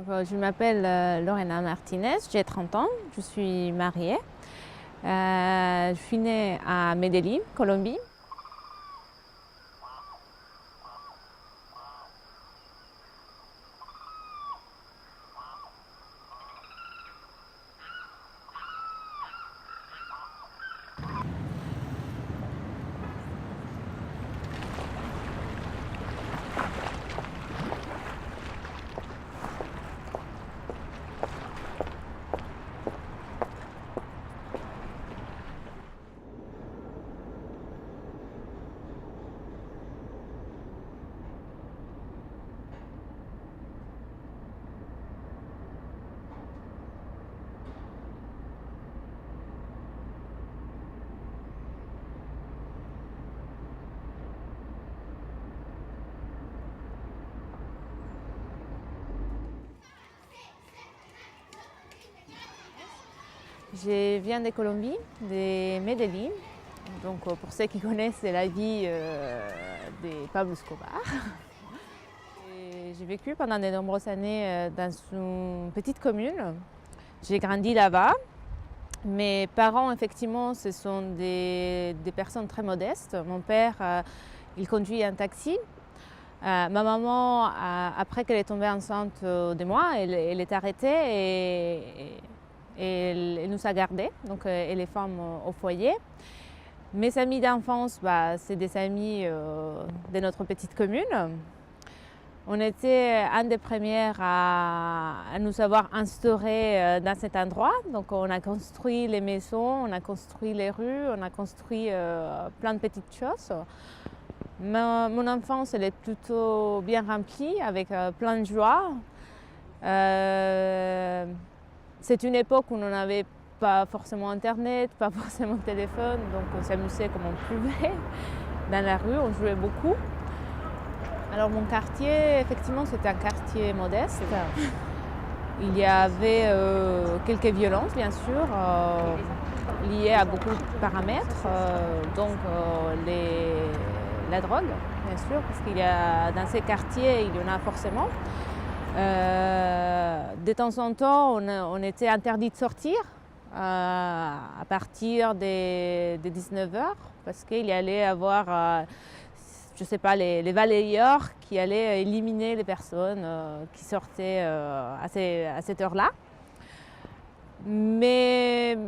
Je m'appelle Lorena Martinez, j'ai 30 ans, je suis mariée. Je suis née à Medellín, Colombie. Je viens de Colombie, de Medellín. Donc, pour ceux qui connaissent, c'est la vie de Pablo Escobar. J'ai vécu pendant de nombreuses années dans une petite commune. J'ai grandi là-bas. Mes parents, effectivement, ce sont des personnes très modestes. Mon père, il conduit un taxi. Ma maman, après qu'elle est tombée enceinte de moi, elle est arrêtée et elle nous a gardés, donc elle est femme au foyer. Mes amis d'enfance, c'est des amis de notre petite commune. On était une des premières à nous avoir instaurés dans cet endroit. Donc on a construit les maisons, on a construit les rues, on a construit plein de petites choses. Mon enfance, elle est plutôt bien remplie, avec plein de joie. C'est une époque où on n'avait pas forcément Internet, pas forcément téléphone, donc on s'amusait comme on pouvait dans la rue, on jouait beaucoup. Alors mon quartier, effectivement, c'était un quartier modeste. Il y avait quelques violences, bien sûr, liées à beaucoup de paramètres, donc la drogue, bien sûr, parce qu'il y a dans ces quartiers, il y en a forcément. De temps en temps, on était interdit de sortir à partir des 19h, parce qu'il y allait avoir, je ne sais pas, les balayeurs qui allaient éliminer les personnes qui sortaient à cette heure-là. Mais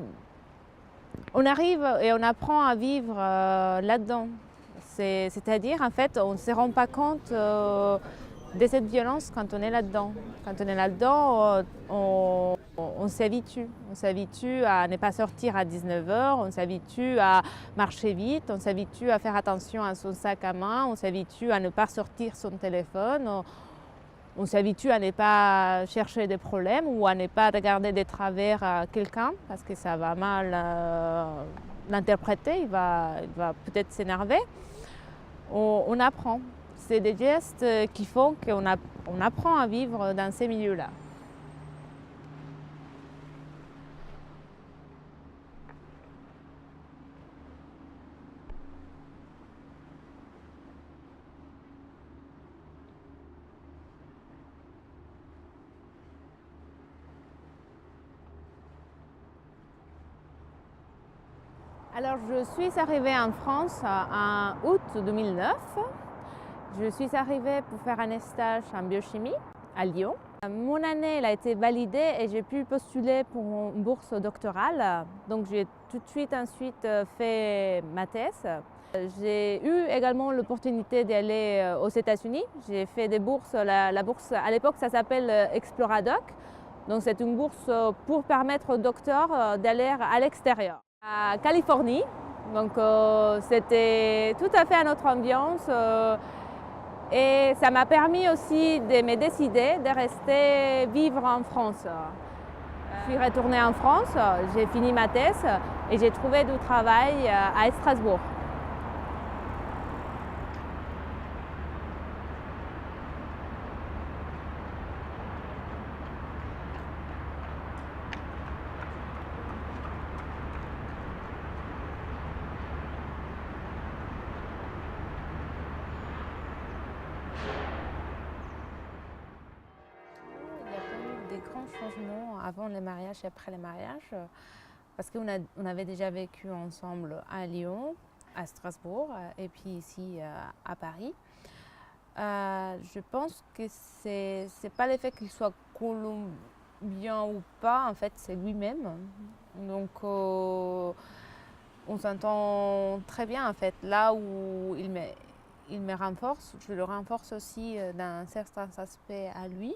on arrive et on apprend à vivre là-dedans. C'est-à-dire, en fait, on ne se rend pas compte de cette violence quand on est là-dedans. Quand on est là-dedans, on s'habitue. On s'habitue à ne pas sortir à 19h, on s'habitue à marcher vite, on s'habitue à faire attention à son sac à main, on s'habitue à ne pas sortir son téléphone, on s'habitue à ne pas chercher des problèmes ou à ne pas regarder de travers à quelqu'un parce que ça va mal l'interpréter, il va peut-être s'énerver. On apprend. C'est des gestes qui font qu'on apprend à vivre dans ces milieux-là. Alors, je suis arrivée en France en août 2009. Je suis arrivée pour faire un stage en biochimie à Lyon. Mon année elle a été validée et j'ai pu postuler pour une bourse doctorale. Donc j'ai tout de suite ensuite fait ma thèse. J'ai eu également l'opportunité d'aller aux États-Unis. J'ai fait des bourses. La bourse à l'époque ça s'appelle Exploradoc. Donc c'est une bourse pour permettre aux docteurs d'aller à l'extérieur. À Californie. Donc c'était tout à fait une autre ambiance. Et ça m'a permis aussi de me décider de rester vivre en France. Je suis retournée en France, j'ai fini ma thèse et j'ai trouvé du travail à Strasbourg. changement avant le mariage et après le mariage, parce on avait déjà vécu ensemble à Lyon, à Strasbourg et puis ici à Paris. Je pense que c'est pas le fait qu'il soit colombien ou pas, en fait, c'est lui-même. Donc, on s'entend très bien, en fait. Là où il me renforce, je le renforce aussi dans certains aspects à lui.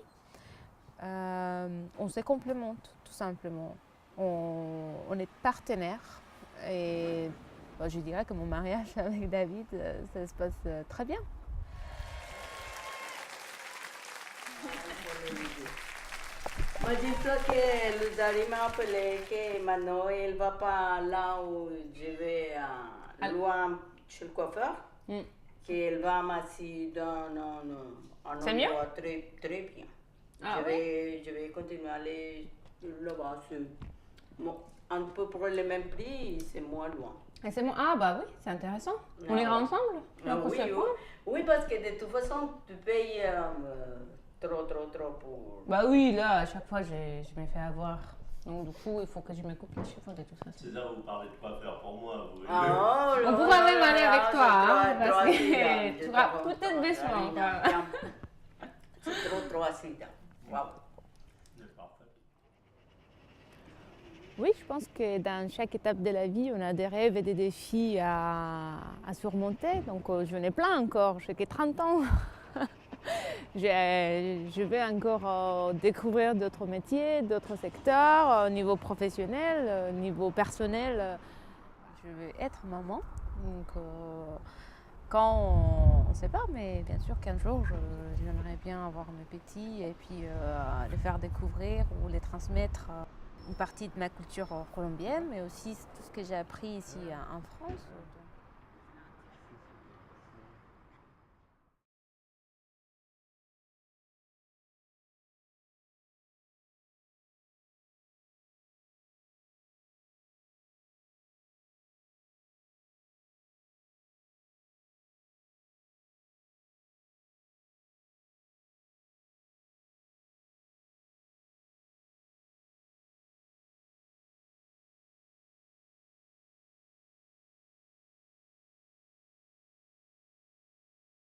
On se complémente, tout simplement. On est partenaires. Et je dirais que mon mariage avec David, ça se passe très bien. Moi, dis-toi que Luzari m'a appelé que maintenant elle va pas là où je vais loin chez le coiffeur, qu'elle va m'asseoir dans un endroit très, très bien. Ah, je vais continuer à aller là-bas. Un peu pour le même prix, c'est moins loin. Et c'est bon. Ah bah oui, c'est intéressant. On ira ensemble la prochaine fois. Oui, parce que de toute façon, tu payes trop pour... Bah oui, là, à chaque fois, je me fais avoir. Donc du coup, il faut que je me coupe les cheveux de toute façon. César, vous parlez de coiffeur pour moi. Vous on pourra même aller avec toi, hein, parce que tu auras peut-être besoin. C'est trop acide. Waouh. Oui, je pense que dans chaque étape de la vie, on a des rêves et des défis à surmonter. Donc j'en ai plein encore, j'ai que 30 ans. Je vais encore découvrir d'autres métiers, d'autres secteurs, au niveau professionnel, au niveau personnel. Je veux être maman. Donc quand on ne sait pas, mais bien sûr qu'un jour, j'aimerais bien avoir mes petits et puis les faire découvrir ou les transmettre une partie de ma culture colombienne, mais aussi tout ce que j'ai appris ici en France.